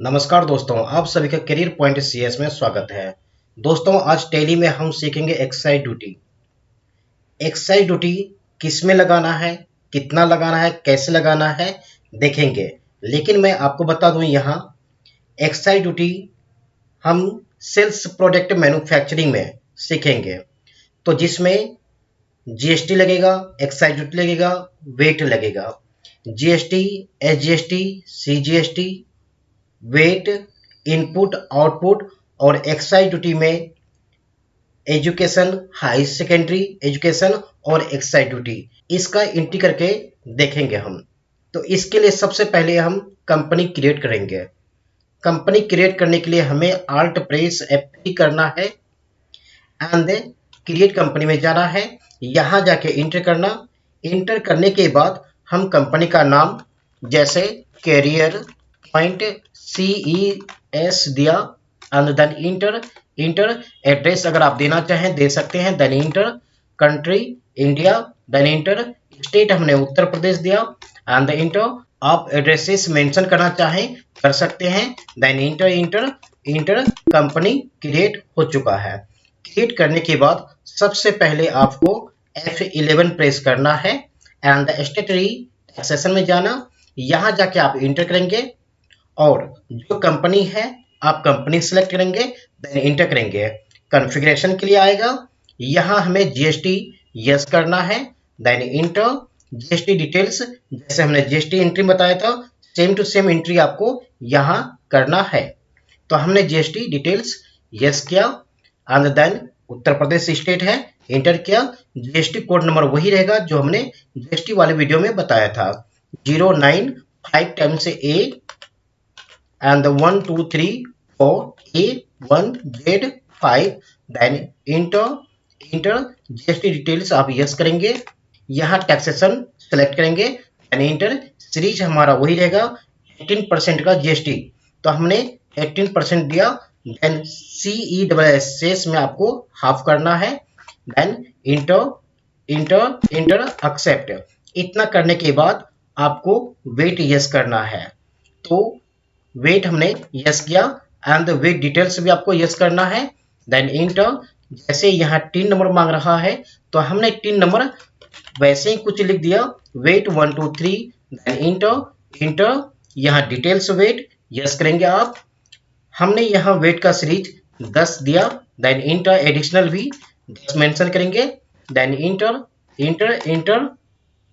नमस्कार दोस्तों, आप सभी का करियर पॉइंट सीएस में स्वागत है। दोस्तों, आज टैली में हम सीखेंगे एक्साइज ड्यूटी। एक्साइज ड्यूटी किस में लगाना है, कितना लगाना है, कैसे लगाना है देखेंगे। लेकिन मैं आपको बता दूं, यहाँ एक्साइज ड्यूटी हम सेल्स प्रोडक्ट मैन्युफैक्चरिंग में सीखेंगे, तो जिसमें जीएसटी लगेगा, एक्साइज ड्यूटी लगेगा, वेट लगेगा। GST, SGST, CGST, VAT, input, output और एक्साइज ड्यूटी में एजुकेशन, हाई सेकेंडरी एजुकेशन और एक्साइज ड्यूटी, इसका एंट्री करके देखेंगे हम। तो इसके लिए सबसे पहले हम कंपनी क्रिएट करेंगे। कंपनी क्रिएट करने के लिए हमें आल्ट प्रेस F3 करना है एंड क्रिएट कंपनी में जाना है। यहाँ जाके इंटर करना। इंटर करने के बाद हम कंपनी का नाम जैसे कैरियर पॉइंट CES दिया and then enter. Enter address अगर आप देना चाहें दे सकते हैं, then enter. Country India, then enter. State हमने उत्तर प्रदेश दिया एंड इंटर। आप एड्रेसेस मेंशन करना चाहें कर सकते हैं, then enter. Enter enter. Company create हो चुका है। क्रिएट करने के बाद सबसे पहले आपको F11 प्रेस करना है एंड स्टेटरी टैक्सेशन में जाना। यहाँ जाके आप इंटर करेंगे और जो कंपनी है आप कंपनी सेलेक्ट करेंगे, देन इंटर करेंगे। कॉन्फ़िगरेशन के लिए आएगा, यहाँ हमें जीएसटी यस करना है, देन इंटर। जीएसटी डिटेल्स जैसे हमने जीएसटी एंट्री बताया था, सेम टू सेम एंट्री आपको यहाँ करना है। तो हमने जीएसटी डिटेल्स यस किया and then Uttar Pradesh state है, इंटर किया। जीएसटी कोड नंबर वही रहेगा जो हमने जीएसटी वाले वीडियो में बताया था, 095 times A and the 1 2 3 4 A1Z5, then enter। GST details आप यस करेंगे, यहाँ टैक्सेशन सेलेक्ट करेंगे, देन इंटर। सीरीज हमारा वही रहेगा 18% का जीएसटी, तो हमने 18% दिया। देन CESS में आपको हाफ करना है, देन इंटर एक्सेप्ट। इतना करने के बाद आपको वेट यस करना है, तो वेट हमने यस किया एंड वेट डिटेल्स भी आपको यस करना है, देन इंटर। जैसे यहाँ 3 नंबर मांग रहा है तो हमने 3 नंबर वैसे ही कुछ लिख दिया, वेट 1 2 3, देन इंटर। यहाँ डिटेल्स वेट यस करेंगे आप। हमने यहाँ वेट का सीरीज 10 दिया, देन इंटर। एडिशनल भी 10 मेंशन करेंगे, देन इंटर।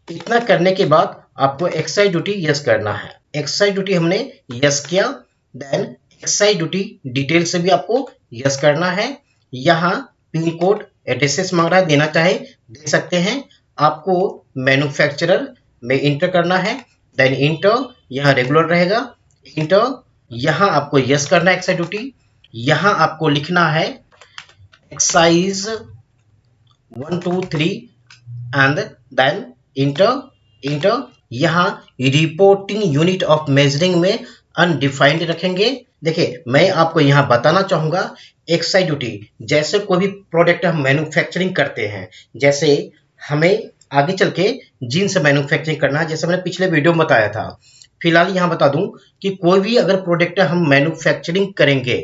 इतना करने के बाद आपको एक्साइज ड्यूटी यस करना है। एक्साइज ड्यूटी हमने यस किया, देन एक्साइज ड्यूटी डिटेल से भी आपको यस करना है। यहाँ पिन कोड एड्रेसेस मांग रहा है, देना चाहे दे सकते हैं। आपको मैन्युफैक्चरर में इंटर करना है, देन इंटर। यहाँ रेगुलर रहेगा, इंटर। यहाँ आपको यस करना है एक्साइज ड्यूटी। यहाँ आपको लिखना है एक्साइज 1 2 3 एंड देन इंटर। यहाँ रिपोर्टिंग यूनिट ऑफ मेजरिंग में अनडिफाइंड रखेंगे। देखिए, मैं आपको यहाँ बताना चाहूँगा एक्साइज ड्यूटी, जैसे कोई भी प्रोडक्ट हम मैन्युफैक्चरिंग करते हैं, जैसे हमें आगे चल के जीन्स मैन्युफैक्चरिंग करना है, जैसे मैंने पिछले वीडियो में बताया था। फिलहाल यहाँ बता दूं कि कोई भी अगर प्रोडक्ट हम मैन्युफैक्चरिंग करेंगे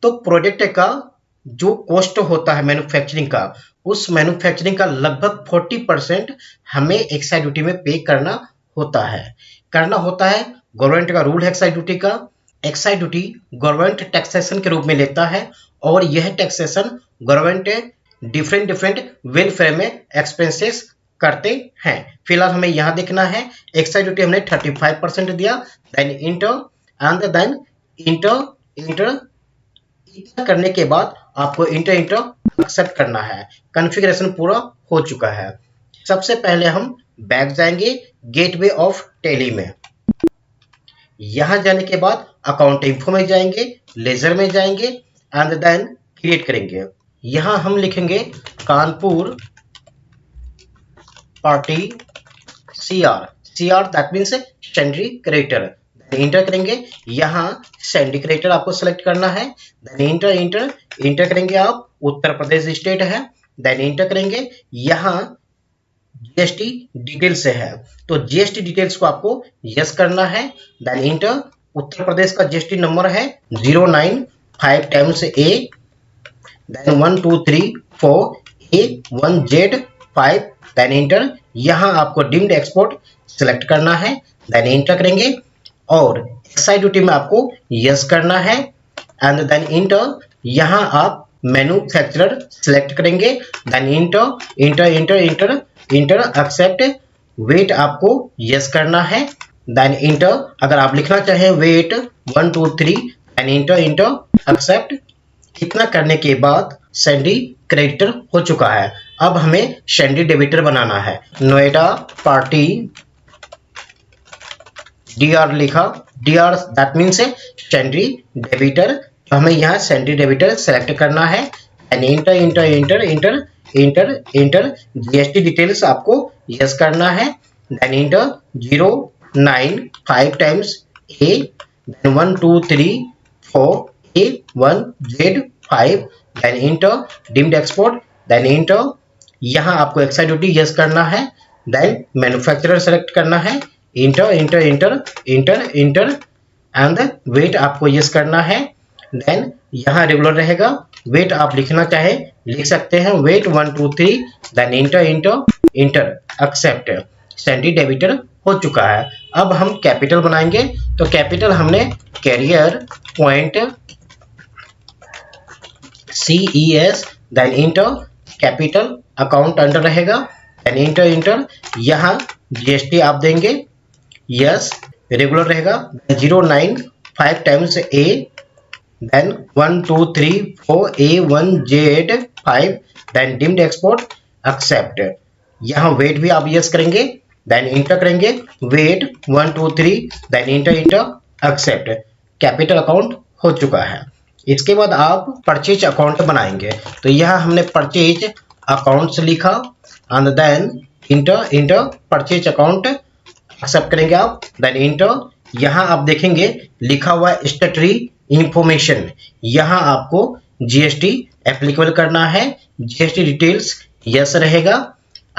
तो प्रोडक्ट का जो कॉस्ट होता है मैन्युफैक्चरिंग का, उस मैन्युफैक्चरिंग का लगभग 40% हमें एक्साइज ड्यूटी में पे करना होता है। गवर्नमेंट का रूल है एक्साइज ड्यूटी का। एक्साइज ड्यूटी गवर्नमेंट टैक्सेशन के रूप में लेता है और यह टैक्सेशन गवर्नमेंट डिफरेंट वेलफेयर में एक्सपेंसेस करते हैं। फिलहाल हमें यहाँ देखना है, एक्साइज ड्यूटी हमने 35% दिया, then enter and then enter. इतना करने के बाद आपको इंटर एक्सेप्ट करना है। कॉन्फ़िगरेशन पूरा हो चुका है। सबसे पहले हम बैक जाएंगे गेटवे ऑफ टैली में। यहाँ जाने के बाद अकाउंट इन्फो में जाएंगे, लेजर में जाएंगे एंड देन क्रिएट करेंगे। यहाँ हम लिखेंगे Kanpur party CR that means sundry creditor. Enter करेंगे, यहाँ सेंट्री क्रिएटर आपको सेलेक्ट करना है, देन इंटर करेंगे आप। उत्तर प्रदेश स्टेट है, देन इंटर करेंगे। यहाँ जीएसटी डिटेल से है, तो जीएसटी डिटेल्स को आपको यस करना है, देन इंटर। उत्तर प्रदेश का जीएसटी नंबर है 095 times A, then 1234 A1Z5, then enter. यहाँ आपको डीम्ड एक्सपोर्ट सिलेक्ट करना है, देन इंटर करेंगे और एक्साइज ड्यूटी में आपको यस करना है एंड देन इंटर। यहाँ आप मैन्युफैक्चरर सिलेक्ट करेंगे, then enter enter enter enter enter accept. VAT आपको यस करना है, देन इंटर। अगर आप लिखना चाहें VAT 1 2 3 then enter enter accept. इतना करने के बाद सैंडी क्रेडिटर हो चुका है। अब हमें सैंडी डेबिटर बनाना है। नोएडा पार्टी DR लिखा, DR that means sundry debtor. तो हमें यहाँ सैंडी डेबिटर सेलेक्ट करना है and enter enter enter enter enter enter. GST details आपको यस करना है, then enter 095 times A, then 1234 A1Z5, then enter deemed export, then enter. यहाँ आपको एक्साइज ड्यूटी यस करना है, देन मैन्युफैक्चरर सेलेक्ट करना है, enter enter enter enter enter and VAT आपको यस करना है, देन यहाँ रेगुलर रहेगा। वेट आप लिखना चाहे लिख सकते हैं, VAT 1 2 3 then enter enter enter accept. Sundry debtor हो चुका है। अब हम कैपिटल बनाएंगे। तो कैपिटल हमने career point CES, then enter. Capital account under रहेगा, देन इंटर इंटर। यहाँ जीएसटी आप देंगे, यस। रेगुलर रहेगा 095 times A, then 1 2 3 4 A1Z5, then deemed export accept. यहाँ वेट भी आप यस करेंगे, देन इंटर करेंगे, VAT 1 2 3 then enter enter accept. Capital account हो चुका है। इसके बाद आप परचेज अकाउंट बनाएंगे। तो यहाँ हमने परचेज अकाउंट्स लिखा and then enter enter purchase account accept करेंगे आप, देन इंटर। यहाँ आप देखेंगे लिखा हुआ है स्टेटरी इंफॉर्मेशन। यहाँ आपको जीएसटी एप्लीकेबल करना है, जीएसटी डिटेल्स यस रहेगा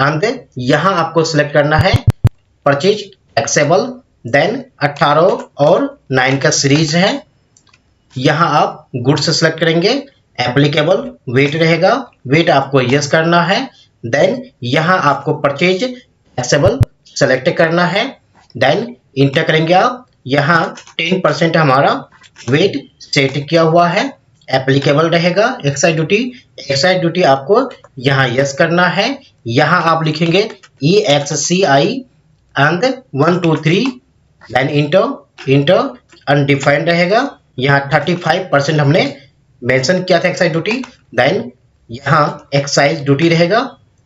एंड यहाँ आपको सिलेक्ट करना है परचेज टैक्सेबल, देन 18 और 9 का सीरीज है। यहाँ आप गुड्स सेलेक्ट करेंगे, एप्लीकेबल वेट रहेगा, वेट आपको यस करना है, देन यहाँ आपको परचेज टैक्सेबल सेलेक्ट करना है, देन इंटर करेंगे आप। यहाँ 10% हमारा वेट सेट किया हुआ है, एप्लीकेबल रहेगा एक्साइज ड्यूटी। एक्साइज ड्यूटी आपको यहाँ यस करना है। यहाँ आप लिखेंगे EXCI and 1 2 3 then enter enter undefined रहेगा। यहाँ 35% हमने मेंशन किया था एक्साइज ड्यूटी, देन यहाँ एक्साइज ड्यूटी रहेगा,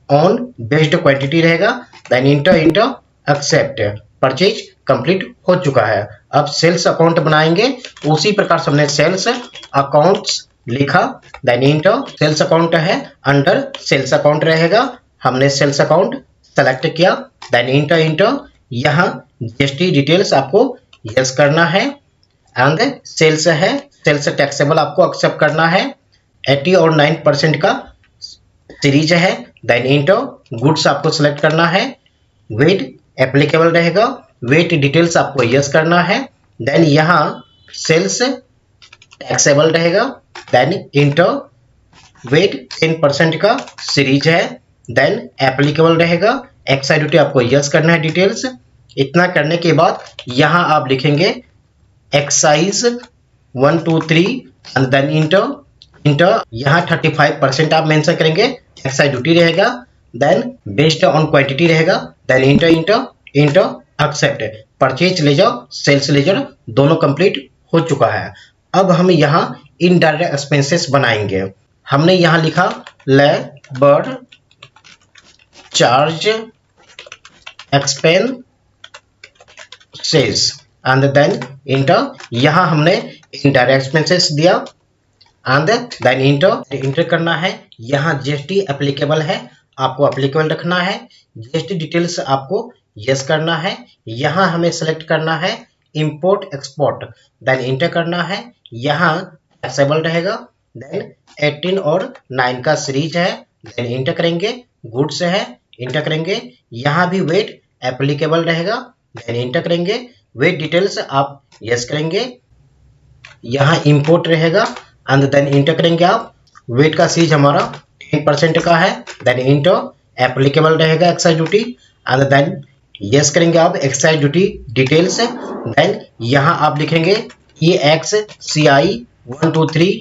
ऑन बेस्ड क्वांटिटी रहेगा, then enter enter accept. Purchase complete हो चुका है। अब सेल्स अकाउंट बनाएंगे। उसी प्रकार से हमने सेल्स अकाउंट्स लिखा, देन इंटर। सेल्स अकाउंट है अंडर सेल्स अकाउंट रहेगा, हमने सेल्स अकाउंट सेलेक्ट किया, देन इंटर इंटर। यहाँ जीएसटी डिटेल्स आपको यस करना है एंड सेल्स है, सेल्स टैक्सेबल आपको एक्सेप्ट करना है। 80 और 9% का सीरीज है, देन इंटर। गुड्स आपको सेलेक्ट करना है, वेट एप्लीकेबल रहेगा, वेट डिटेल्स आपको यस करना है, देन यहाँ सेल्स टैक्सेबल रहेगा, देन इंटर। वेट 10% का सीरीज है, देन एप्लीकेबल रहेगा, एक्साइज ड्यूटी आपको यस करना है डिटेल्स। इतना करने के बाद यहाँ आप लिखेंगे excise 1 2 3 and then enter enter. यहाँ 35% आप मेंशन करेंगे, एक्साइज ड्यूटी रहेगा, देन बेस्ड ऑन क्वांटिटी रहेगा, then enter enter enter accept. Purchase ledger sales ledger दोनों कंप्लीट हो चुका है। अब हम यहाँ इनडायरेक्ट एक्सपेंसेस बनाएंगे। हमने यहाँ लिखा labour charge expenses and then enter. यहाँ हमने इनडायरेक्ट एक्सपेंसेस दिया एंड देन इंटर। इंटर करना है। यहाँ जीएसटी एप्लीकेबल है, आपको एप्लीकेबल रखना है। जीएसटी डिटेल्स आपको यस करना है। यहाँ हमें सेलेक्ट करना है इंपोर्ट एक्सपोर्ट, देन इंटर करना है। यहाँ टैक्सेबल रहेगा, देन 18 और 9 का सीरीज है, देन इंटर करेंगे। गुड्स है, इंटर करेंगे। यहाँ भी वेट एप्लीकेबल रहेगा, देन इंटर करेंगे। वेट डिटेल्स आप यस करेंगे, यहाँ इंपोर्ट रहेगा एंड देन इंटर करेंगे आप। वेट का सीरीज हमारा 10% का है, देन इंटर एप्लीकेबल रहेगा excise duty and then yes करेंगे आप एक्साइज ड्यूटी डिटेल्स। देन यहाँ आप लिखेंगे EXCI 123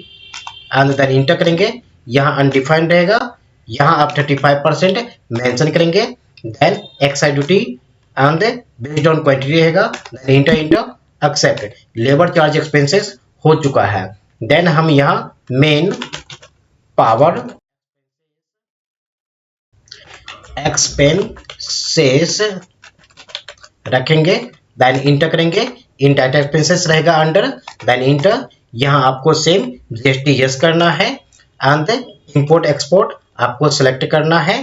एंड देन इंटर करेंगे, यहाँ अनडिफाइंड रहेगा, यहाँ आप 35% मेंशन करेंगे, then excise duty and based on quantity रहेगा, then enter accept. Labour charge expenses हो चुका है। देन हम यहाँ मेन पावर एक्सपेंसेस रखेंगे, देन इंटर करेंगे, इनडायरेक्ट एक्सपेंसेस रहेगा अंडर, देन इंटर। यहाँ आपको सेम GST यस करना है एंड इंपोर्ट एक्सपोर्ट आपको सेलेक्ट करना है,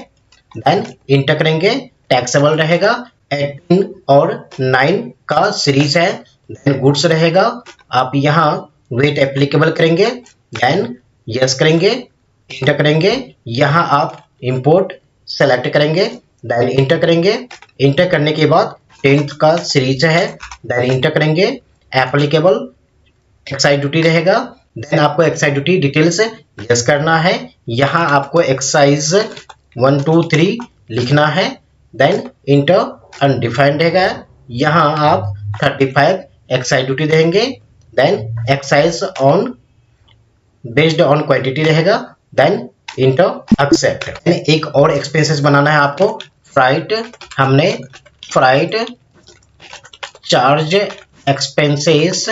देन इंटर करेंगे। टैक्सेबल रहेगा 18 और 9 का सीरीज है, देन गुड्स रहेगा, आप यहाँ वेट एप्लीकेबल करेंगे, देन यस करेंगे, इंटर करेंगे, यहाँ आप इंपोर्ट सेलेक्ट करेंगे, देन इंटर करेंगे। इंटर करने के बाद 10th का सीरीज है, देन इंटर करेंगे, एप्लीकेबल एक्साइज ड्यूटी रहेगा, देन आपको एक्साइज ड्यूटी डिटेल्स यस करना है, यहाँ आपको एक्साइज 123 लिखना है, देन इंटर अनडिफाइंड रहेगा, यहाँ आप 35 एक्साइज ड्यूटी देंगे, then excise on based on quantity रहेगा, देन इंटर एक्सेप्ट। एक और एक्सपेंसेस बनाना है आपको, फ्राइट, हमने फ्राइट चार्ज एक्सपेंसेस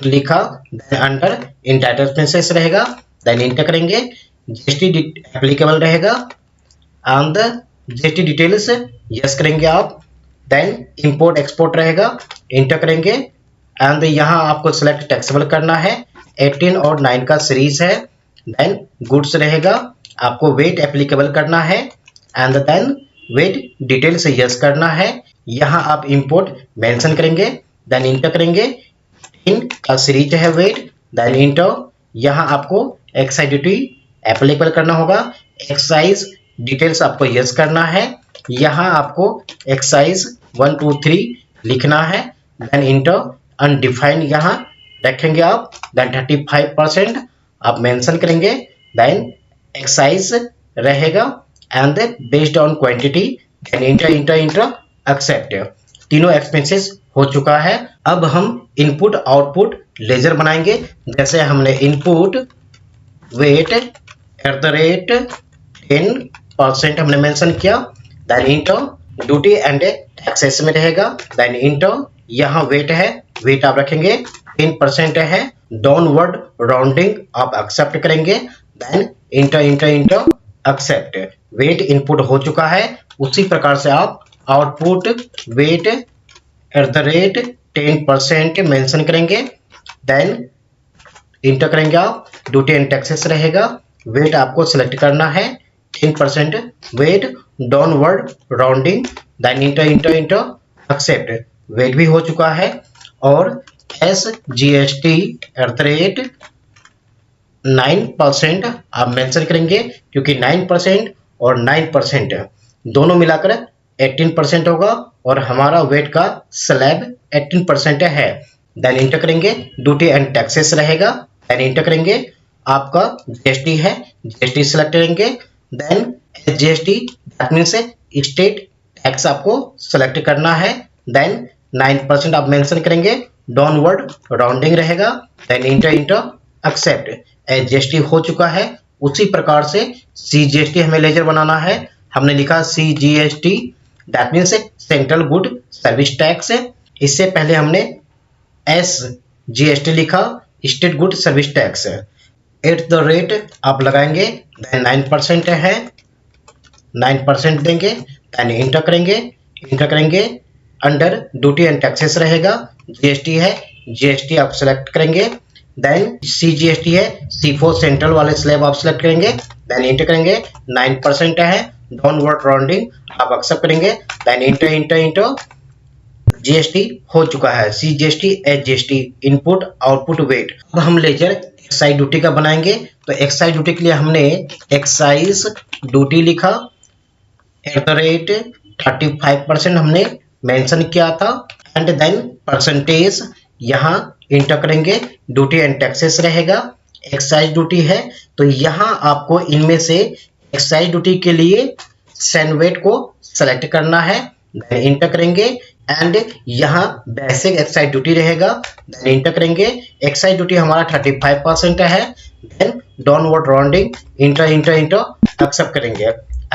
लिखा, देन अंडर इनडायरेक्ट एक्सपेंसेस रहेगा, देन इंटर करेंगे, GST एप्लीकेबल रहेगा एंड GST डिटेल्स यस करेंगे आप, देन इंपोर्ट एक्सपोर्ट रहेगा, इंटर करेंगे एंड यहाँ आपको सिलेक्ट टैक्सेबल करना है, 18 और 9 का सीरीज है, देन गुड्स रहेगा, आपको वेट एप्लीकेबल करना है and then VAT details yes करना है, यहाँ आप इंपोर्ट मेंशन करेंगे, देन इंटर करेंगे, इन का सीरीज है वेट, देन इंटर, यहाँ आपको एक्साइज ड्यूटी एप्लीकेबल करना होगा, एक्साइज डिटेल्स आपको यस करना है, यहाँ आपको एक्साइज 123 लिखना है, देन इंटर, अनडिफाइंड यहाँ रखेंगे आप, देन 35% आप मेंशन करेंगे, देन एक्साइज रहेगा and based on quantity, then enter accept. तीनों एक्सपेंसेस हो चुका है। अब हम इनपुट आउटपुट लेजर बनाएंगे, जैसे हमने इनपुट वेट @10% हमने मेंशन किया, then enter duty and taxes में रहेगा, देन इंटर, यहाँ वेट है, वेट आप रखेंगे 10% है, डाउनवर्ड राउंडिंग आप एक्सेप्ट करेंगे, then enter accept. VAT input हो चुका है, उसी प्रकार से आप आउटपुट वेट @10% मेंशन करेंगे, देन इंटर करेंगे आप, ड्यूटी एंड टैक्सेस रहेगा, वेट आपको सिलेक्ट करना है 10%, VAT downward rounding, then enter accept. VAT भी हो चुका है और SGST @9% आप मेंशन करेंगे, क्योंकि 9% और 9% दोनों मिलाकर 18% होगा और हमारा वेट का स्लैब 18% है, देन इंटर करेंगे, ड्यूटी एंड टैक्सेस रहेगा, देन इंटर करेंगे, आपका GST है, GST सेलेक्ट करेंगे, then SGST that means state tax आपको सेलेक्ट करना है, देन 9% आप मेंशन करेंगे, डाउनवर्ड राउंडिंग रहेगा, देन इंटर एक्सेप्ट। SGST हो चुका है, उसी प्रकार से CGST हमें लेजर बनाना है, हमने लिखा CGST that means central good service tax, इससे पहले हमने SGST लिखा, स्टेट गुड सर्विस टैक्स। आप लगाएंगे, देन 9% है, 9% देंगे, देन इंटर करेंगे, अंडर ड्यूटी एंड टैक्सेस रहेगा, GST है, GST आप सेलेक्ट करेंगे, देन CGST है, C4 सेंट्रल वाले स्लैब आप सेलेक्ट करेंगे, देन इंटर करेंगे, 9% है, डाउनवर्ड राउंडिंग आप एक्सेप्ट करेंगे, देन इंटर GST हो चुका है, CGST SGST input output VAT. अब हम लेजर एक्साइज ड्यूटी का बनाएंगे, तो एक्साइज ड्यूटी के लिए हमने एक्साइज ड्यूटी लिखा, @35% हमने मेंशन किया था एंड देन परसेंटेज यहाँ इंटर करेंगे, ड्यूटी एंड टैक्सेस रहेगा, एक्साइज ड्यूटी है तो यहाँ आपको इनमें से एक्साइज ड्यूटी के लिए सेंड को सेलेक्ट करना है, देन इंटर करेंगे एंड यहाँ बेसिक एक्साइज ड्यूटी रहेगा, देन इंटर करेंगे। एक्साइज ड्यूटी हमारा 35% है, then downward rounding enter enter enter accept करेंगे।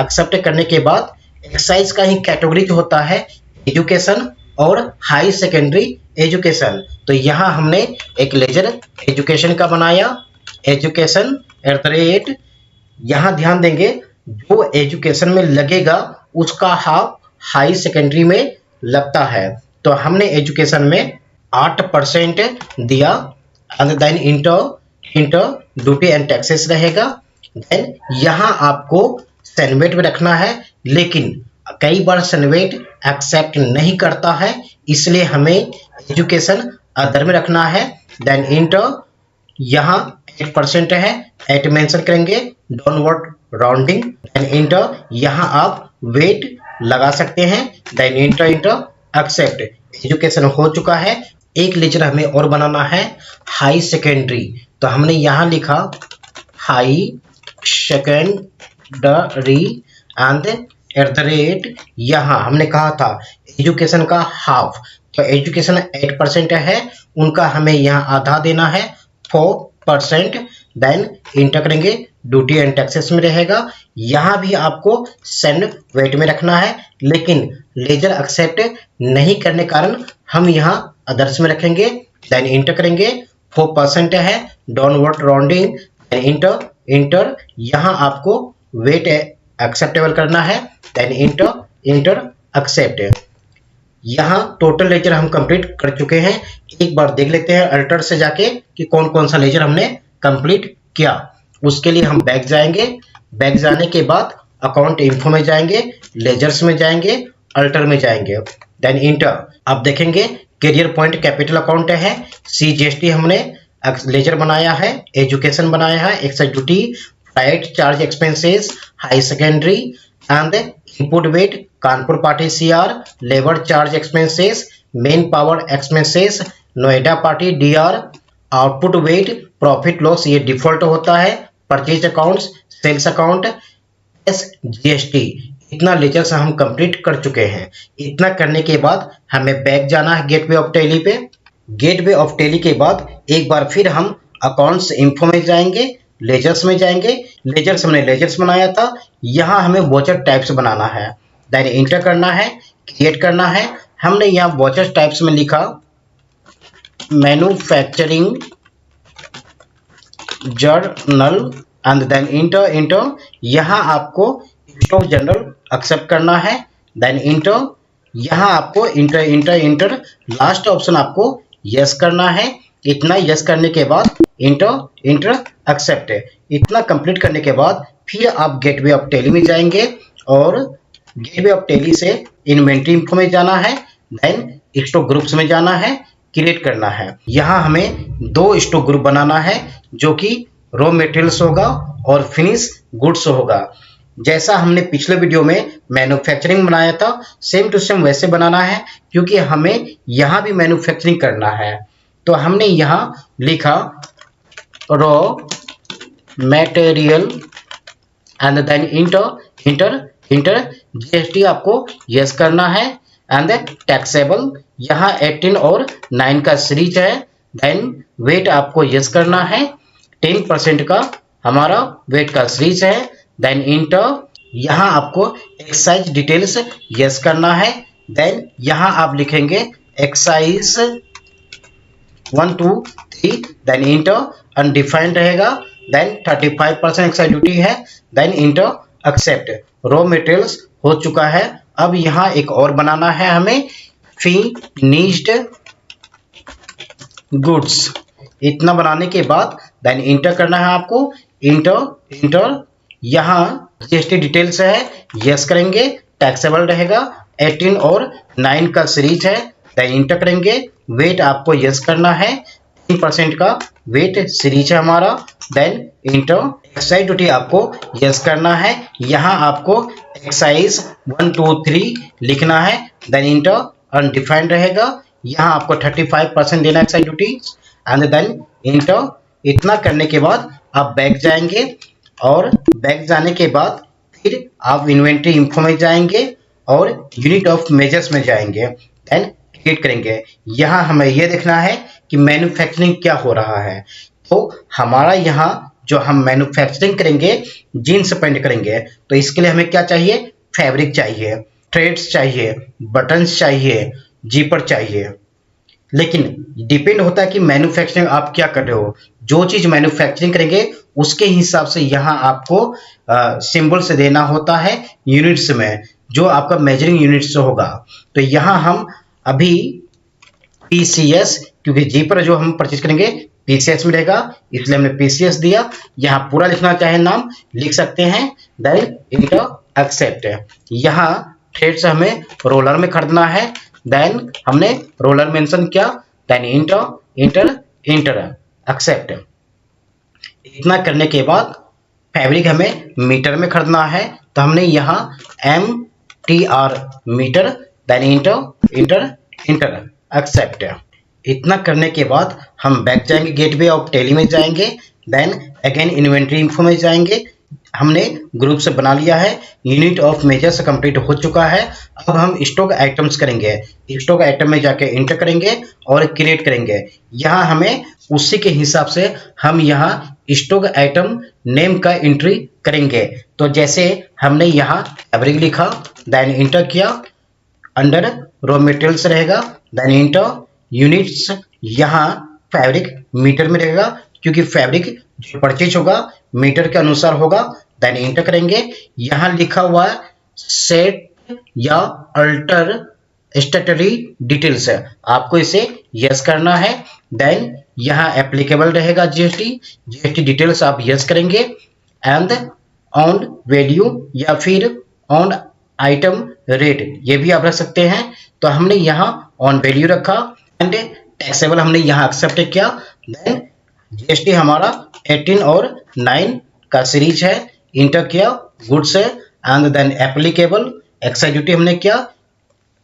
एक्सेप्ट करने के बाद एक्साइज का ही कैटेगरी जो होता है एजुकेशन और हाई सेकेंडरी एजुकेशन, तो यहाँ हमने एक लेजर एजुकेशन का बनाया, एजुकेशन @ यहाँ ध्यान देंगे जो एजुकेशन में लगेगा उसका हाफ हाई सेकेंडरी में लगता है, तो हमने एजुकेशन में 8% दिया and then enter duty and taxes रहेगा। देन यहाँ आपको सेनवेट में रखना है, लेकिन कई बार सेनवेट एक्सेप्ट नहीं करता है, इसलिए हमें एजुकेशन अदर में रखना है। देन इंटर यहाँ 8% है, 8 मेंशन करेंगे, डाउनवर्ड राउंडिंग, देन इंटर यहाँ आप वेट लगा सकते हैं, देन इंटर एक्सेप्ट। एजुकेशन हो चुका है। एक लेजर हमें और बनाना है हाई सेकेंडरी, तो हमने यहाँ लिखा हाई सेकेंडरी एंड @ यहाँ हमने कहा था एजुकेशन का हाफ, तो एजुकेशन 8% है, उनका हमें यहाँ आधा देना है 4%, देन इंटर करेंगे, ड्यूटी एंड टैक्सेस में रहेगा। यहाँ भी आपको सेंड वेट में रखना है, लेकिन लेजर एक्सेप्ट नहीं करने कारण हम यहाँ अदर्स में रखेंगे, देन इंटर करेंगे, 4% है, डाउनवर्ड राउंडिंग, इंटर यहाँ आपको वेट एक्सेप्टेबल करना है, देन इंटर एक्सेप्ट। यहाँ टोटल लेजर हम कंप्लीट कर चुके हैं। एक बार देख लेते हैं अल्टर से जाके कि कौन कौन सा लेजर हमने कंप्लीट किया। उसके लिए हम बैक जाएंगे, बैक जाने के बाद अकाउंट इन्फो में जाएंगे, लेजर्स में जाएंगे, अल्टर में जाएंगे, देन इंटर। आप देखेंगे कैरियर पॉइंट कैपिटल अकाउंट है, CGST हमने लेजर बनाया है, एजुकेशन बनाया है, excise duty, flight charge expenses, high secondary and input VAT Kanpur party CR, labour charge expenses, manpower expenses, Noida party DR, output VAT, profit loss ये default होता है, purchase accounts, sales account, SGST। इतना ledgers हम complete कर चुके हैं। इतना करने के बाद हमें बैक जाना है गेटवे ऑफ टैली पे। गेटवे ऑफ टैली के बाद एक बार फिर हम अकाउंट्स इन्फो में जाएंगे, लेजर्स में जाएंगे, लेजर्स हमने लेजर्स बनाया था, यहाँ हमें वॉचर टाइप्स बनाना है, देन इंटर करना है, क्रिएट करना है। हमने यहाँ वॉचर टाइप्स में लिखा manufacturing journal and then enter. यहाँ आपको स्टॉक जनरल एक्सेप्ट करना है, देन इंटर। यहाँ आपको इंटर लास्ट ऑप्शन आपको यस करना है। इतना यस करने के बाद इंटर एक्सेप्ट। इतना कंप्लीट करने के बाद फिर आप गेटवे ऑफ टैली में जाएंगे और गेटवे ऑफ टैली से इन्वेंट्री इन्फो में जाना है, देन स्टॉक ग्रुप्स में जाना है, क्रिएट करना है। यहाँ हमें 2 स्टॉक ग्रुप बनाना है, जो कि रॉ मटेरियल्स होगा और फिनिश गुड्स होगा। जैसा हमने पिछले वीडियो में मैन्युफैक्चरिंग बनाया था, सेम टू सेम वैसे बनाना है, क्योंकि हमें यहाँ भी मैन्युफैक्चरिंग करना है। तो हमने यहाँ लिखा raw material and then enter GST आपको यस करना है एंड टैक्सेबल यहाँ 18 और 9 का सीरीज है, देन वेट आपको यस करना है, 10% का हमारा वेट का सीरीज है, देन इंटर। यहाँ आपको एक्साइज डिटेल्स यस करना है, देन यहाँ आप लिखेंगे एक्साइज 1 2 3, देन इंटर। अनडिफाइंड रहेगा, देन 35% एक्साइज ड्यूटी है, then enter accept. Raw materials हो चुका है। अब यहाँ एक और बनाना है हमें, फिनिश्ड गुड्स। इतना बनाने के बाद देन इंटर करना है आपको, इंटर। यहाँ GST डिटेल्स है, यस करेंगे, टैक्सेबल रहेगा, 18 और 9 का सीरीज है, देन इंटर करेंगे। वेट आपको यस करना है, 3% का वेट सीरीज है हमारा, देन इंटर। एक्साइज ड्यूटी आपको यस करना है, यहाँ आपको एक्साइज 1 2 3 लिखना है, देन इंटर। अनडिफाइंड रहेगा, यहाँ आपको 35% देना है excise duty and then enter. इतना करने के बाद आप बैक जाएंगे और बैक जाने के बाद फिर आप इन्वेंट्री इंफो में जाएंगे और यूनिट ऑफ मेजर्स में जाएंगे एंड क्रिएट करेंगे। यहाँ हमें यह देखना है कि मैन्युफैक्चरिंग क्या हो रहा है। तो हमारा यहाँ जो हम मैन्युफैक्चरिंग करेंगे जीन्स पेंट करेंगे, तो इसके लिए हमें क्या चाहिए, फैब्रिक चाहिए, थ्रेड्स चाहिए, बटन्स चाहिए, जीपर चाहिए। लेकिन डिपेंड होता है कि मैन्युफैक्चरिंग आप क्या कर रहे हो। जो चीज मैन्युफैक्चरिंग करेंगे उसके हिसाब से यहाँ आपको सिंबल से देना होता है यूनिट्स में, जो आपका मेजरिंग यूनिट्स होगा। तो यहाँ हम अभी पीसीएस, क्योंकि जीपर जो हम परचेज करेंगे पीसीएस में रहेगा, इसलिए हमने पीसीएस दिया। यहाँ पूरा लिखना चाहे नाम लिख सकते हैं, देन इंटर एक्सेप्ट। यहाँ थ्रेड से हमें रोलर में खरीदना है, देन हमने रोलर मेंशन किया, then enter enter enter accept. इतना करने के बाद फैब्रिक हमें मीटर में खरीदना है, तो हमने यहाँ MTR metre, then enter enter enter accept. इतना करने के बाद हम बैक जाएंगे, गेटवे ऑफ टेली में जाएंगे, देन अगेन इन्वेंट्री इंफो में जाएंगे। हमने ग्रुप से बना लिया है, यूनिट ऑफ मेजर्स कंप्लीट हो चुका है। अब हम स्टॉक आइटम्स करेंगे, स्टॉक आइटम में जाके इंटर करेंगे और क्रिएट करेंगे। यहाँ हमें उसी के हिसाब से हम यहाँ स्टॉक आइटम नेम का एंट्री करेंगे। तो जैसे हमने यहाँ फैब्रिक लिखा, देन इंटर किया, अंडर रॉ मटेरियल्स रहेगा, देन इंटर यूनिट्स। यहाँ फैब्रिक मीटर में रहेगा, क्योंकि फैब्रिक जो परचेज होगा मीटर के अनुसार होगा, देन इंटर करेंगे। यहाँ लिखा हुआ है सेट या अल्टर स्टैट्यूटरी डिटेल्स है, आपको इसे यस करना है। देन यहाँ एप्लीकेबल रहेगा जीएसटी डिटेल्स आप यस करेंगे, एंड ऑन वैल्यू या फिर ऑन आइटम रेट ये भी आप रख सकते हैं। तो हमने यहाँ ऑन वैल्यू रखा एंड टैक्सेबल हमने यहाँ एक्सेप्ट किया। देन जीएसटी हमारा 18 और 9 का सीरीज है, इंटर किया, गुड्स है, and then applicable excise duty हमने किया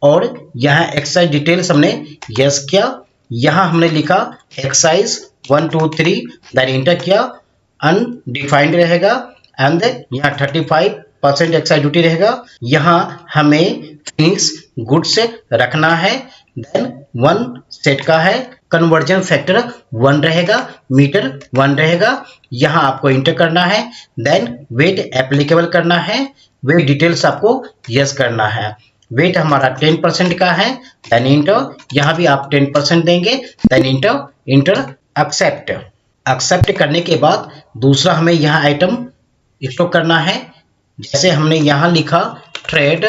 और यहाँ एक्साइज डिटेल्स हमने यस किया। यहाँ हमने लिखा एक्साइज 1 2 3, देन इंटर किया, अनडिफाइंड रहेगा, एंड यहाँ 35% एक्साइज ड्यूटी रहेगा। यहाँ हमें फिनिश गुड्स रखना है, देन 1 सेट का है, कन्वर्जन फैक्टर 1 रहेगा, मीटर 1 रहेगा। यहाँ आपको इंटर करना है, देन वेट एप्लीकेबल करना है, वेट डिटेल्स आपको यस करना है। वेट हमारा 10% का है, देन इंटर, यहाँ भी आप 10% देंगे, then enter enter accept. Accept करने के बाद दूसरा हमें यहाँ आइटम स्टॉक करना है। जैसे हमने यहाँ लिखा ट्रेड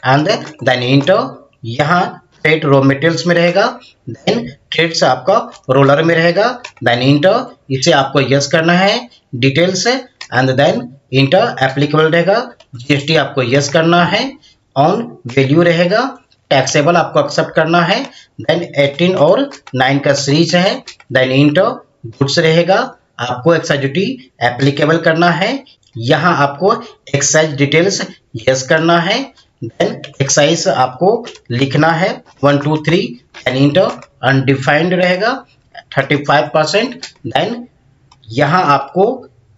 एंड देन इंटर, यहाँ ट्रेड रॉ मटेरियल्स में रहेगा, देन ट्रेड्स आपका रोलर में रहेगा, देन इंटर, इसे आपको यस करना है, details and then enter applicable रहेगा, जीएसटी आपको यस करना है, ऑन वैल्यू रहेगा, टैक्सेबल आपको एक्सेप्ट करना है, देन 18 और 9 का सीरीज है, देन इंटर, गुड्स रहेगा, आपको एक्साइज ड्यूटी एप्लीकेबल करना है। यहाँ आपको एक्साइज डिटेल्स यस करना है, देन एक्साइज आपको लिखना है 1 2 3, देन इंटर, अनडिफाइंड रहेगा 35%, देन यहाँ आपको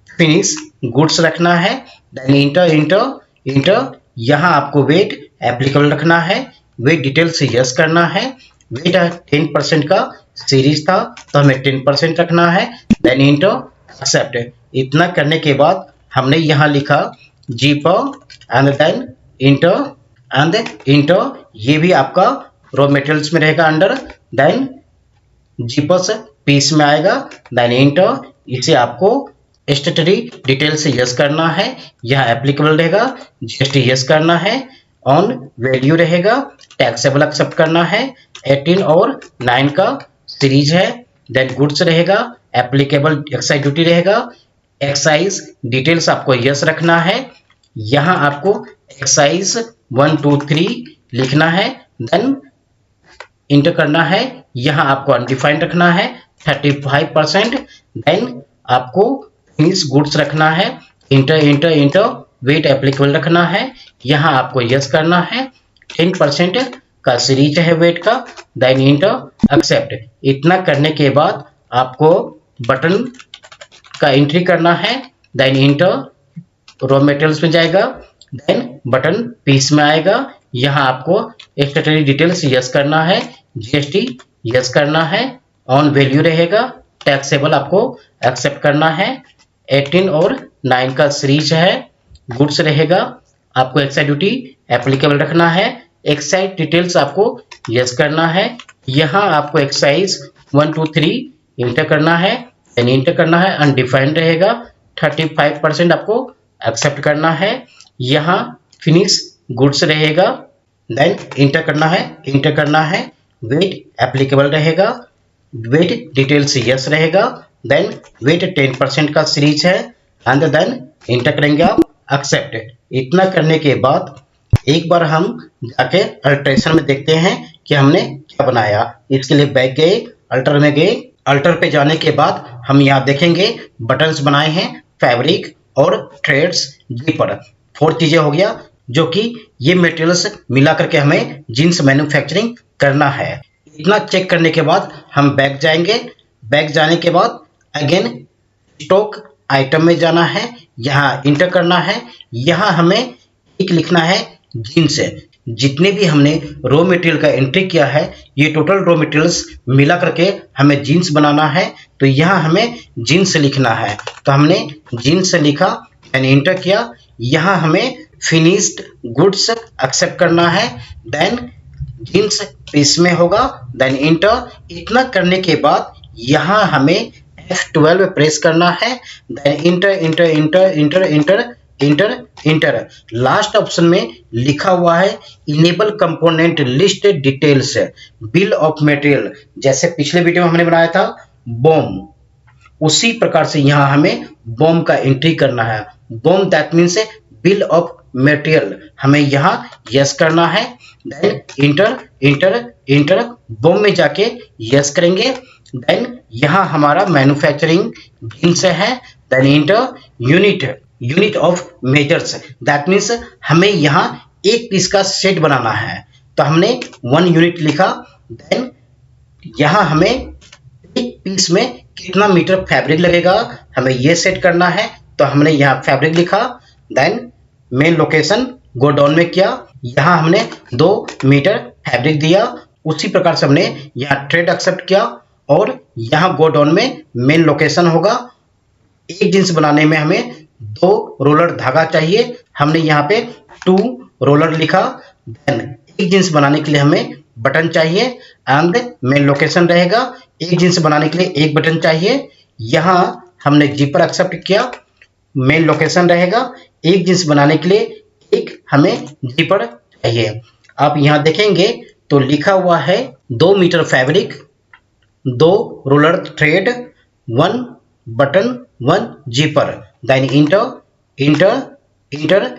फिनिश गुड्स रखना है, देन इंटर इंटर इंटर, यहाँ आपको वेट एप्लीकेबल रखना है, वेट डिटेल्स यस करना है। वेट 10% का सीरीज था तो हमें 10% रखना है, देन इंटर एक्सेप्ट। इतना करने के बाद हमने यहाँ लिखा जीपर and then enter and enter, ये भी आपका रॉ मटेरियल्स में रहेगा अंडर, देन जीपर्स पीस में आएगा, देन इंटर, इसे आपको स्टैट्यूटरी डिटेल्स यस करना है, यह एप्लीकेबल रहेगा, जीएसटी यस करना है, ऑन वैल्यू रहेगा, टैक्सेबल एक्सेप्ट करना है, 18 और 9 का सीरीज है, देन गुड्स रहेगा, एप्लीकेबल एक्साइज ड्यूटी रहेगा, एक्साइज डिटेल्स आपको यस रखना है, यहाँ आपको एक्साइज 1 2 3 लिखना है, देन इंटर करना है, यहाँ आपको अनडिफाइंड रखना है 35%, देन आपको फिनिश गुड्स रखना है, enter enter enter, VAT applicable रखना है, यहाँ आपको यस करना है, 10% का सीरीज है वेट का, देन इंटर एक्सेप्ट। इतना करने के बाद आपको बटन का एंट्री करना है, देन इंटर रॉ मटेरियल्स में जाएगा, देन बटन पीस में आएगा। यहाँ आपको स्टेटरी डिटेल्स यस करना है, जीएसटी यस करना है, ऑन वैल्यू रहेगा, टैक्सेबल आपको एक्सेप्ट करना है, 18 और 9 का सीरीज है, गुड्स रहेगा, आपको एक्साइज ड्यूटी एप्लीकेबल रखना है, एक्साइज डिटेल्स आपको यस करना है। यहाँ आपको एक्साइज 1 2 3 इंटर करना है, देन इंटर करना है, अनडिफाइंड रहेगा, 35% आपको एक्सेप्ट करना है। यहाँ फिनिश गुड्स रहेगा, देन इंटर करना है, वेट एप्लीकेबल रहेगा, वेट डिटेल्स यस रहेगा, देन वेट 10% का सीरीज है, एंड देन इंटर करेंगे आप एक्सेप्ट। इतना करने के बाद एक बार हम जाके अल्ट्रेशन में देखते हैं कि हमने क्या बनाया। इसके लिए बैक गए, अल्टर में गए, अल्टर पे जाने के बाद हम यहाँ देखेंगे बटन्स बनाए हैं, फैब्रिक और थ्रेड्स, जीपर, 4 चीजें हो गया, जो कि ये मटेरियल्स मिला करके हमें जीन्स मैन्युफैक्चरिंग करना है। इतना चेक करने के बाद हम बैक जाएंगे, बैक जाने के बाद अगेन स्टॉक आइटम में जाना है, यहाँ इंटर करना है, यहाँ हमें एक लिखना है जीन्स। जितने भी हमने रॉ मटेरियल का एंट्री किया है, ये टोटल रॉ मटेरियल्स मिला करके हमें जीन्स बनाना है, तो यहाँ हमें जीन्स लिखना है। तो हमने जीन्स लिखा, यानी इंटर किया, यहाँ हमें फिनिश्ड गुड्स एक्सेप्ट करना है, देन जीन्स पीस में होगा, देन इंटर। इतना करने के बाद यहाँ हमें F12 प्रेस करना है, then enter enter enter enter enter enter enter. Last option में लिखा हुआ है enable component list details bill of material, जैसे पिछले वीडियो में हमने बनाया था बॉम, उसी प्रकार से यहाँ हमें बॉम का एंट्री करना है। BOM that means bill of material, हमें यहाँ यस करना है, then enter enter enter, BOM में जाके यस करेंगे, देन यहाँ हमारा मैन्युफैक्चरिंग जीन्स है, then enter unit of measures, that means हमें यहाँ एक पीस का सेट बनाना है, तो हमने 1 यूनिट लिखा, देन यहाँ हमें एक पीस में कितना मीटर फैब्रिक लगेगा हमें ये सेट करना है, तो हमने यहाँ फैब्रिक लिखा, then main location go down में किया, यहाँ हमने 2 मीटर फैब्रिक दिया, उसी प्रकार से हमने यहाँ थ्रेड एक्सेप्ट किया, और यहाँ गो डाउन में मेन लोकेशन होगा। एक जींस बनाने में हमें 2 रोलर धागा चाहिए, हमने यहाँ पे 2 रोलर लिखा, देन एक जींस बनाने के लिए हमें बटन चाहिए, एंड मेन लोकेशन रहेगा, एक जींस बनाने के लिए एक बटन चाहिए, यहाँ हमने जीपर एक्सेप्ट किया, मेन लोकेशन रहेगा, एक जींस बनाने के लिए एक हमें जीपर चाहिए। आप यहाँ देखेंगे तो लिखा हुआ है 2 meter fabric, 2 roller thread, 1 button, 1 zipper, then enter enter enter,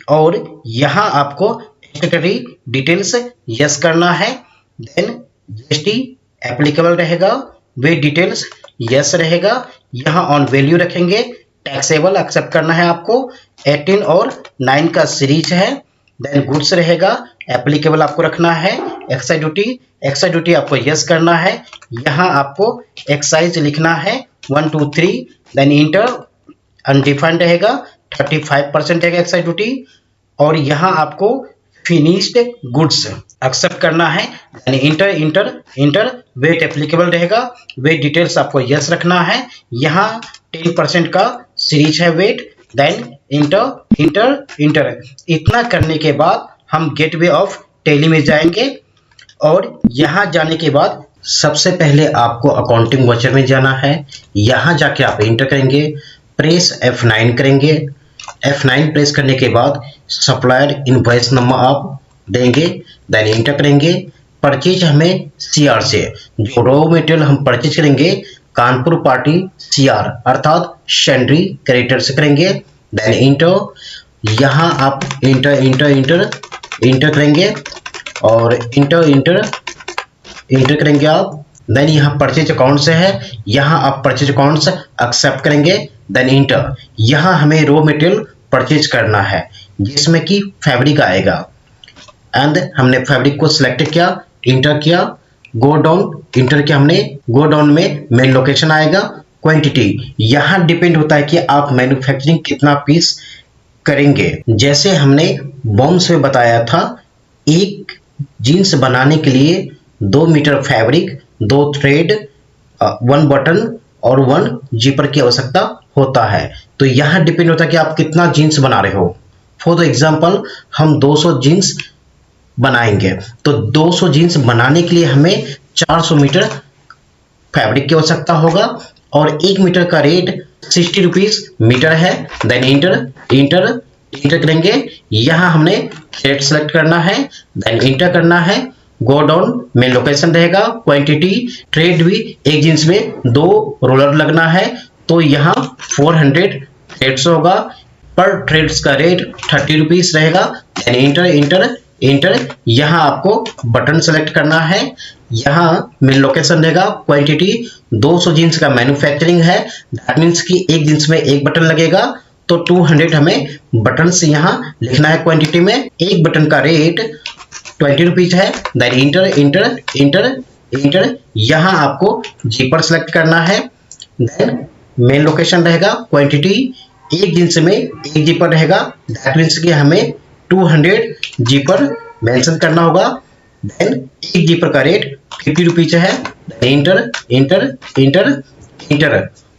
और यहाँ आपको स्टेटरी डिटेल्स यस करना है, देन जीएसटी एप्लीकेबल रहेगा, वे डिटेल्स यस रहेगा, यहाँ ऑन वैल्यू रखेंगे, टैक्सेबल एक्सेप्ट करना है आपको, 18 और 9 का सीरीज है, देन गुड्स रहेगा, एप्लीकेबल आपको रखना है, एक्साइज ड्यूटी आपको यस करना है, यहाँ आपको एक्साइज लिखना है 1 2 3, देन इंटर, अनडिफाइंड रहेगा, 35% रहेगा एक्साइज ड्यूटी, और यहाँ आपको फिनिश्ड गुड्स एक्सेप्ट करना है, then enter enter enter, VAT applicable रहेगा, वेट डिटेल्स आपको यस रखना है, यहाँ 10% का सीरीज है VAT, then enter enter enter. इतना करने के बाद हम गेटवे ऑफ टैली में जाएंगे, और यहाँ जाने के बाद सबसे पहले आपको अकाउंटिंग वाउचर में जाना है, यहाँ जाके आप इंटर करेंगे, प्रेस F9 करेंगे, F9 प्रेस करने के बाद सप्लायर इनवॉइस नंबर आप देंगे, देन इंटर करेंगे। परचेज हमें CR से, जो रॉ मटेरियल हम परचेज करेंगे कानपुर पार्टी CR अर्थात शेंड्री क्रेडिटर से करेंगे, देन इंटर, यहाँ आप इंटर इंटर इंटर इंटर करेंगे, और इंटर करेंगे आप, देन यहाँ परचेज अकाउंट से है, यहाँ आप परचेज अकाउंट से एक्सेप्ट करेंगे, देन इंटर। यहाँ हमें रॉ मटेरियल परचेज करना है जिसमें कि फैब्रिक आएगा, एंड हमने फैब्रिक को सिलेक्ट किया, इंटर किया, गो डाउन, इंटर किया हमने, गो डाउन में मेन लोकेशन आएगा, क्वांटिटी यहाँ डिपेंड होता है कि आप मैन्युफैक्चरिंग कितना पीस करेंगे। जैसे हमने बॉम्ब्स में बताया था, एक जीन्स बनाने के लिए 2 मीटर फैब्रिक, 2 थ्रेड, 1 बटन और 1 जीपर की आवश्यकता होता है। तो यहाँ डिपेंड होता है कि आप कितना जीन्स बना रहे हो। फॉर द एग्जाम्पल हम 200 जीन्स बनाएंगे, तो 200 जीन्स बनाने के लिए हमें 400 मीटर फैब्रिक की आवश्यकता होगा और 1 मीटर का रेट 60 रुपीज मीटर है। देन इंटर करेंगे, यहाँ हमने थ्रेड सेलेक्ट करना है, देन इंटर करना है, गो डाउन में लोकेशन रहेगा, क्वांटिटी, थ्रेड भी एक जींस में 2 रोलर लगना है, तो यहाँ 400 थ्रेड्स होगा, पर थ्रेड्स का रेट 30 रुपीज रहेगा। देन इंटर, यहाँ आपको बटन सेलेक्ट करना है, यहाँ मेन लोकेशन रहेगा, क्वांटिटी 200 जींस का मैन्युफैक्चरिंग है, दैट मीन्स कि एक जींस में एक बटन लगेगा, तो 200 हमें बटन से यहाँ लिखना है क्वांटिटी में। एक बटन का रेट 20 रुपीज है। देन इंटर, यहाँ आपको जीपर सेलेक्ट करना है, देन मेन लोकेशन रहेगा, क्वांटिटी एक जींस में एक जीपर रहेगा, दैट मीन्स कि हमें 200 जीपर मेंशन करना होगा। देन एक जीपर का रेट 50 रुपीज है। इंटर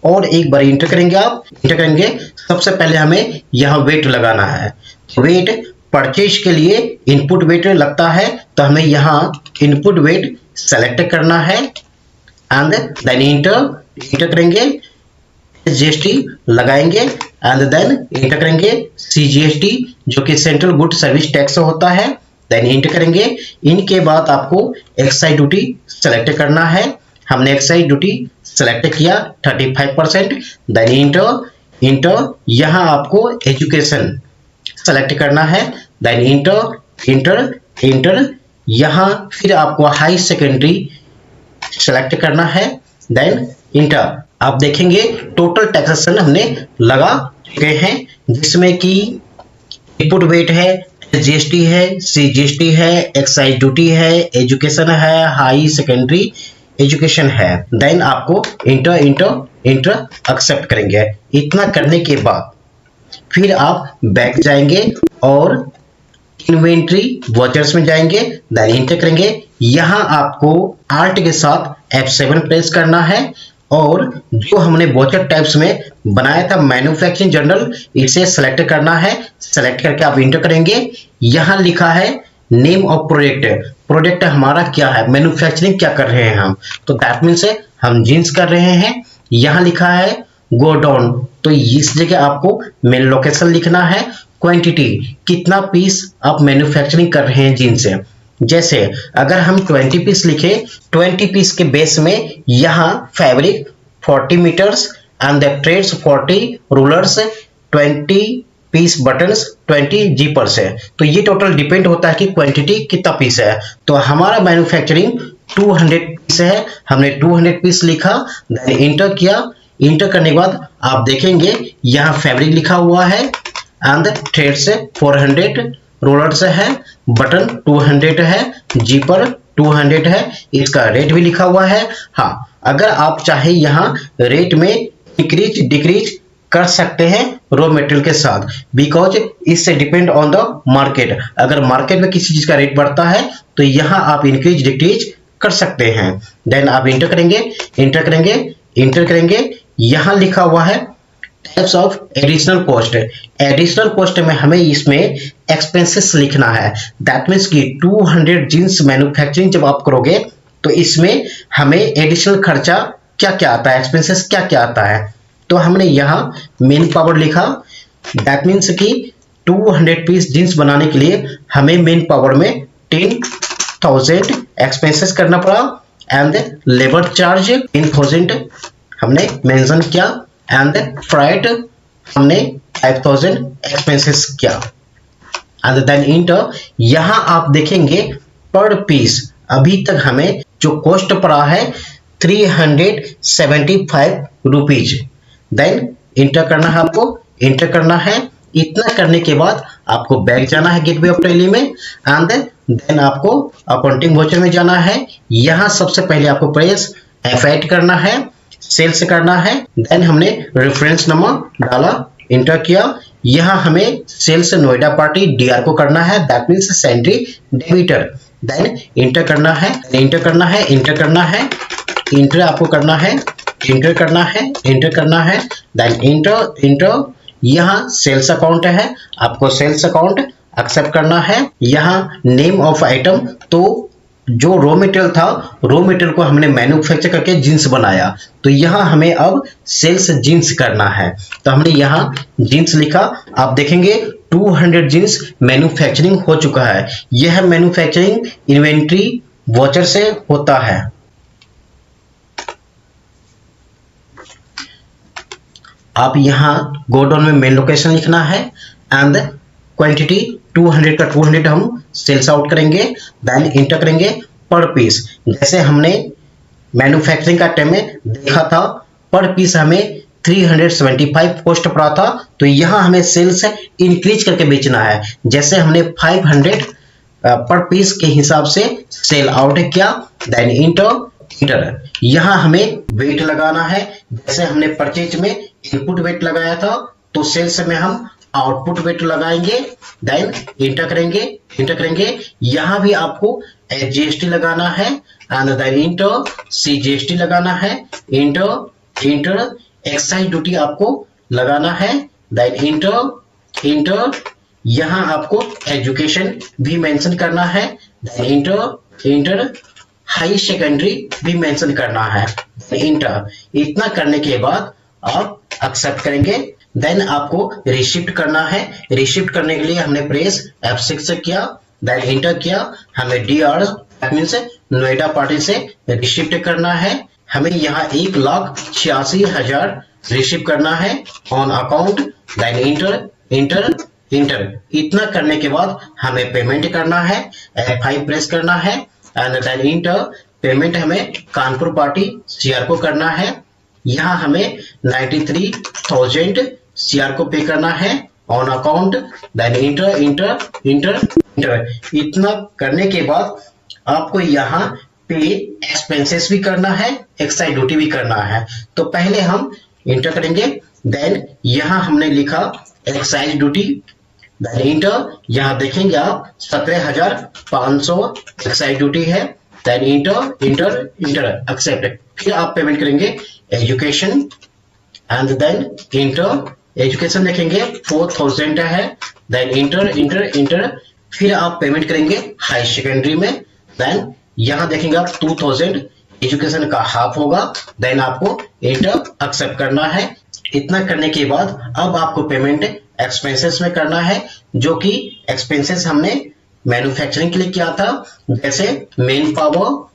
और एक बार इंटर करेंगे, आप इंटर करेंगे, सबसे पहले हमें यहाँ वेट लगाना है। वेट परचेज के लिए इनपुट वेट लगता है, तो हमें यहाँ इनपुट वेट सेलेक्ट करना है एंड देन इंटर करेंगे, जीएसटी लगाएंगे एंड देन इंटर करेंगे सीजीएसटी जो कि सेंट्रल गुड सर्विस टैक्स होता है, देन इंटर करेंगे। इनके बाद आपको एक्साइज ड्यूटी सेलेक्ट करना है, हमने एक्साइज ड्यूटी सेलेक्ट किया 35%, देन इंटर, यहाँ आपको एजुकेशन सेलेक्ट करना है, देन इंटर, यहाँ फिर आपको हाई सेकेंडरी सेलेक्ट करना है, देन इंटर। आप देखेंगे टोटल टैक्सेशन हमने लगा चुके हैं, जिसमें कि इनपुट वेट है, जीएसटी है, सीजीएसटी है, एक्साइज ड्यूटी है, एजुकेशन है, हाई सेकेंडरी एजुकेशन है। देन आपको इंटर एक्सेप्ट करेंगे। इतना करने के बाद फिर आप बैक जाएंगे और इन्वेंट्री वॉचर्स में जाएंगे, देन इंटर करेंगे। यहाँ आपको आल्ट के साथ F7 प्रेस करना है और जो हमने वॉचर टाइप्स में बनाया था मैन्युफैक्चरिंग जर्नल, इसे सेलेक्ट करना है। सेलेक्ट करके आप इंटर करेंगे, यहाँ लिखा है नेम ऑफ प्रोडक्ट हमारा क्या है, मैन्युफैक्चरिंग क्या कर रहे हैं हम, तो दैट मीन्स हम जीन्स कर रहे हैं। यहाँ लिखा है गो डाउन, तो इस जगह आपको मेन लोकेशन लिखना है, क्वांटिटी कितना पीस आप मैन्युफैक्चरिंग कर रहे हैं जीन्स से। जैसे अगर हम 20 पीस लिखे, 20 पीस के बेस में यहाँ fabric 40 meters and the threads 40 rollers, 20 piece buttons, 20 zippers है, तो ये टोटल डिपेंड होता है कि क्वांटिटी कितना पीस है। तो हमारा मैन्युफैक्चरिंग 200 पीस है, हमने 200 पीस लिखा, देन इंटर किया। इंटर करने के बाद आप देखेंगे यहाँ फैब्रिक लिखा हुआ है एंड थ्रेड्स 400, रोलर्स है, बटन 200 है, जीपर 200 है, इसका रेट भी लिखा हुआ है। हाँ, अगर आप चाहे यहाँ रेट में इंक्रीज डिक्रीज कर सकते हैं रॉ मटेरियल के साथ, बिकॉज इससे डिपेंड ऑन द मार्केट। अगर मार्केट में किसी चीज का रेट बढ़ता है तो यहाँ आप इंक्रीज डिक्रीज कर सकते हैं। देन आप इंटर करेंगे, यहाँ लिखा हुआ है types of additional cost. Additional cost में हमें इसमें एक्सपेंसेस लिखना है, दैट मीन्स कि 200 जीन्स मैन्युफैक्चरिंग जब आप करोगे तो इसमें हमें एडिशनल खर्चा क्या क्या आता है, एक्सपेंसेस क्या क्या आता है। तो हमने यहाँ मेन पावर लिखा, दैट मीन्स कि 200 पीस जीन्स बनाने के लिए हमें मेन पावर में 10,000 एक्सपेंसेस करना पड़ा एंड लेबर चार्ज 10,000 हमने मेंशन किया एंड फ्राइट हमने 5,000 एक्सपेंसेस किया एंड देन इंटर। यहाँ आप देखेंगे पर पीस अभी तक हमें जो कॉस्ट पड़ा है 375 रुपीज। देन इंटर करना है, आपको इंटर करना है। इतना करने के बाद आपको बैक जाना है गेटवे ऑफ टैली में एंड देन आपको अकाउंटिंग वाउचर में जाना है। यहाँ सबसे पहले आपको प्रेस F8 करना है, सेल्स करना है। देन हमने रेफरेंस नंबर डाला, इंटर किया। यहाँ हमें सेल्स नोएडा पार्टी DR को करना है, that means sundry debtor. Then enter करना है, इंटर करना है, इंटर करना है, इंटर आपको करना है, इंटर करना है, इंटर करना है। Then enter enter. यहाँ सेल्स अकाउंट है, आपको सेल्स अकाउंट एक्सेप्ट करना है। यहाँ नेम ऑफ आइटम, तो जो रॉ मटेरियल था, रॉ मटेरियल को हमने मैन्युफैक्चर करके जींस बनाया, तो यहाँ हमें अब सेल्स जींस करना है। तो हमने यहाँ जींस लिखा, आप देखेंगे 200 जींस मैन्युफैक्चरिंग हो चुका है। यह मैन्युफैक्चरिंग इन्वेंट्री वाउचर से होता है। आप यहाँ गोडाउन में मेन लोकेशन लिखना है एंड क्वांटिटी 200 का 200 हम सेल्स आउट करेंगे। देन इंटर करेंगे पर पीस। जैसे हमने मैन्युफैक्चरिंग का टाइम में देखा था, पर पीस हमें 375 कॉस्ट पड़ा था, तो यहाँ हमें सेल्स इंक्रीज करके बेचना है। जैसे हमने 500 पर पीस के हिसाब से सेल आउट किया। Then enter enter. यहाँ हमें वेट लगाना है। जैसे हमने परचेज में इनपुट वेट लगाया था, तो सेल्स में हम आउटपुट वेट लगाएंगे। देन इंटर करेंगे, इंटर करेंगे। यहाँ भी आपको GST लगाना है एंड देन इंटर CGST लगाना है, इंटर इंटर। एक्साइज ड्यूटी आपको लगाना है, देन इंटर इंटर। यहाँ आपको एजुकेशन भी मेंशन करना है, then enter enter. High secondary भी मेंशन करना है, इंटर। इतना करने के बाद आप एक्सेप्ट करेंगे। देन आपको रिसिप्ट करना है। रिसिप्ट करने के लिए हमने प्रेस F6 किया, देन इंटर किया। हमें DR that means Noida party से रिसिप्ट करना है। हमें यहाँ 1,86,000 रिसिप्ट करना है on account. Then enter enter enter. इतना करने के बाद हमें पेमेंट करना है, F5 प्रेस करना है एंड देन इंटर। पेमेंट हमें कानपुर पार्टी CR को करना है। यहाँ हमें 93,000 CR को पे करना है on account. Then enter enter enter enter. इतना करने के बाद आपको यहाँ पे एक्सपेंसेस भी करना है, एक्साइज ड्यूटी भी करना है। तो पहले हम इंटर करेंगे। देन यहाँ हमने लिखा एक्साइज ड्यूटी, देन इंटर। यहाँ देखेंगे आप 17,500 एक्साइज ड्यूटी है। Then enter enter enter accept. फिर आप पेमेंट करेंगे education and then enter. Education देखेंगे 4,000 है, देन इंटर इंटर इंटर। फिर आप पेमेंट करेंगे हाई सेकेंडरी में। देन यहाँ देखेंगे आप 2,000 एजुकेशन का हाफ होगा। देन आपको इंटर एक्सेप्ट करना है। इतना करने के बाद अब आपको पेमेंट एक्सपेंसेस में करना है, जो कि एक्सपेंसेस हमने मैन्युफैक्चरिंग के लिए किया था। जैसे man power,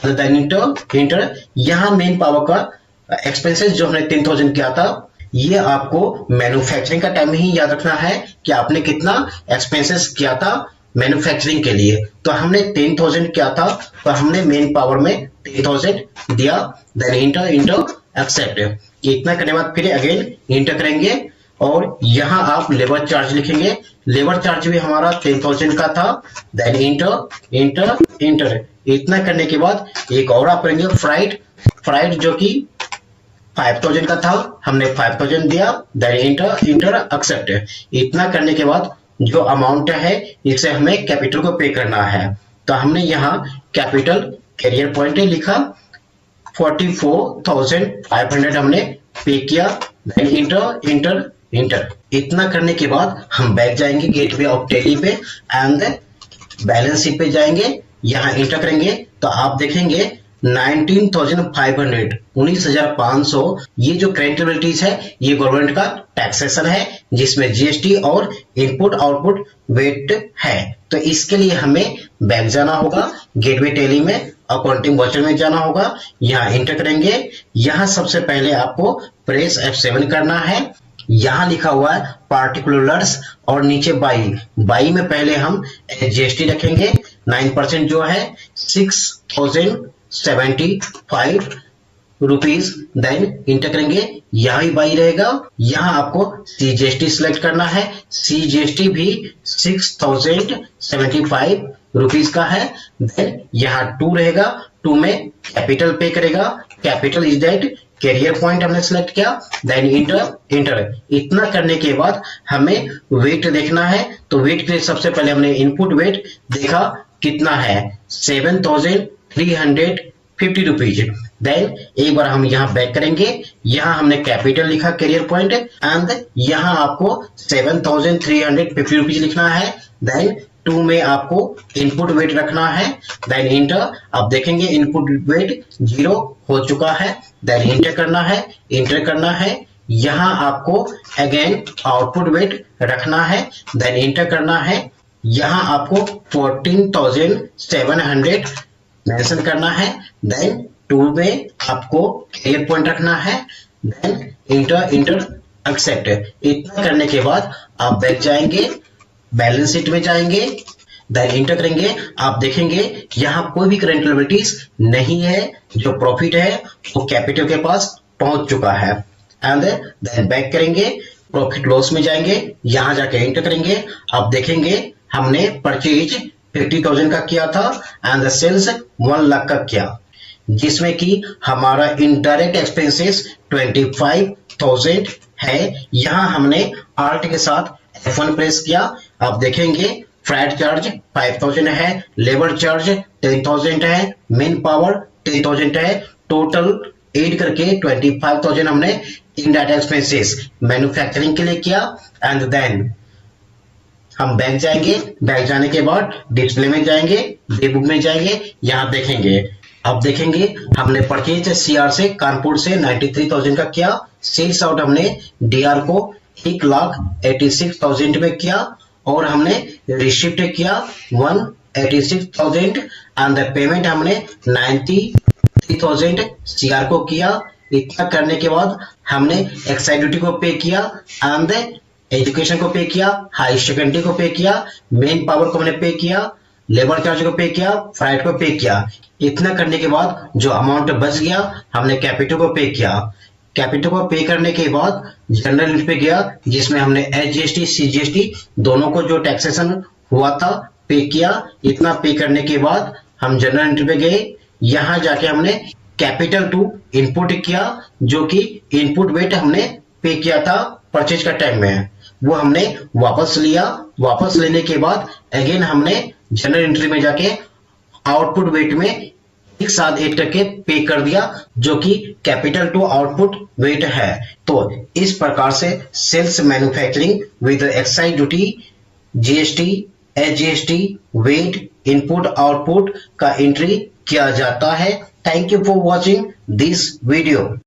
then enter enter. यहाँ मेन पावर का एक्सपेंसेस जो हमने 10,000 किया था, ये आपको मैन्युफैक्चरिंग का टाइम ही याद रखना है कि आपने कितना एक्सपेंसेस किया था मैन्युफैक्चरिंग के लिए। तो हमने 10,000 किया था, तो हमने मेन पावर में 10,000 दिया। Then enter enter accept. इतना करने के बाद फिर अगेन इंटर करेंगे और यहाँ आप लेबर चार्ज लिखेंगे। लेबर चार्ज भी हमारा 10,000 का था। Then enter enter enter. इतना करने के बाद एक और आप करेंगे फ्राइट, फ्राइट जो कि 5,000 का था, हमने 5,000 दिया। Then enter enter accept. इतना करने के बाद जो अमाउंट है इसे हमें कैपिटल को पे करना है। तो हमने यहाँ कैपिटल कैरियर पॉइंट लिखा, 44,500 हमने पे किया। Then enter enter enter. इतना करने के बाद हम बैक जाएंगे गेटवे ऑफ टैली पे एंड बैलेंस शीट पे जाएंगे। यहाँ इंटर करेंगे तो आप देखेंगे 19,500 19,500। ये जो करेंट लायबिलिटीज है ये गवर्नमेंट का टैक्सेशन है, जिसमें GST और इनपुट आउटपुट वेट है। तो इसके लिए हमें बैक जाना होगा, गेटवे टैली में अकाउंटिंग वाउचर में जाना होगा। यहाँ इंटर करेंगे। यहाँ सबसे पहले आपको प्रेस F7 करना है। यहाँ लिखा हुआ है पार्टिकुलर्स और नीचे बाई में पहले हम GST रखेंगे 9% जो है 6,075 रुपीज। देन इंटर करेंगे, यहाँ भी बाई रहेगा। यहाँ आपको CGST सिलेक्ट करना है। CGST भी 6,075 रुपीज का है। देन यहाँ 2 रहेगा, 2 में कैपिटल पे करेगा, capital is that Career Point हमने सेलेक्ट किया। देन इंटर इतना करने के बाद हमें वेट देखना है। तो वेट के लिए सबसे पहले हमने इनपुट वेट देखा कितना है 7350 रुपीज। देन एक बार हम यहाँ बैक करेंगे, यहाँ हमने कैपिटल लिखा कैरियर पॉइंट एंड यहाँ आपको 7350 रुपीज लिखना है। देन 2 में आपको इनपुट वेट रखना है। देन इंटर, आप देखेंगे इनपुट वेट 0 हो चुका है। देन इंटर करना है। यहाँ आपको अगेन आउटपुट वेट रखना है। देन इंटर करना है। यहाँ आपको 14,700 मेंशन करना है। देन 2 में आपको कैरियर पॉइंट रखना है। Then enter accept. इतना करने के बाद आप बैक जाएंगे, बैलेंस शीट में जाएंगे, देन इंटर करेंगे। आप देखेंगे यहाँ कोई भी करंट लायबिलिटीज नहीं है, जो प्रॉफिट है वो कैपिटल के पास पहुंच चुका है। एंड देन बैक करेंगे, प्रॉफिट लॉस में जाएंगे, यहाँ जाके इंटर करेंगे। आप देखेंगे हमने परचेज 50,000 का किया था एंड सेल्स 1 लाख का किया, जिसमें कि हमारा इनडायरेक्ट एक्सपेंसेस 25,000 है। यहाँ हमने आर्ट के साथ F1 प्रेस किया। आप देखेंगे फ्राइट चार्ज 5,000 है, लेबर चार्ज 10,000 है, मेन पावर 10,000 है, टोटल एड करके 25,000 हमने इनडायरेक्ट एक्सपेंसेस मैन्युफैक्चरिंग के लिए किया। एंड देन हम बैंक जाएंगे, बैंक जाने के बाद डिस्प्ले में जाएंगे, डे बुक में जाएंगे, यहाँ देखेंगे। अब देखेंगे हमने परचेज CR से कानपुर से 93,000 का किया। सेल्स आउट हमने DR को 1,86,000 में किया और हमने रिसिप्ट किया 186,000 एंड पेमेंट हमने 93,000 CR को किया। इतना करने के बाद हमने एक्साइज ड्यूटी को पे किया एंड एजुकेशन को पे किया, हाई सेकेंडरी को पे किया, मेन पावर को हमने पे किया, लेबर चार्ज को पे किया, फ्राइट को पे किया। इतना करने के बाद जो अमाउंट बच गया हमने कैपिटल को पे किया। कैपिटल को पे करने के बाद जनरल एंट्री पे गया, जिसमें हमने SGST CGST दोनों को जो टैक्सेशन हुआ था पे किया। इतना पे करने के बाद हम जनरल एंट्री पे गए, यहाँ जाके हमने कैपिटल टू इनपुट किया, जो कि इनपुट वेट हमने पे किया था परचेज का टाइम में, वो हमने वापस लिया। वापस लेने के बाद अगेन हमने जनरल एंट्री में जाके आउटपुट वेट में एक साथ ऐड करके पे कर दिया, जो कि कैपिटल टू आउटपुट वेट है। तो इस प्रकार से sales manufacturing with excise duty, GST, SGST, VAT, input output का एंट्री किया जाता है। Thank you for watching this video.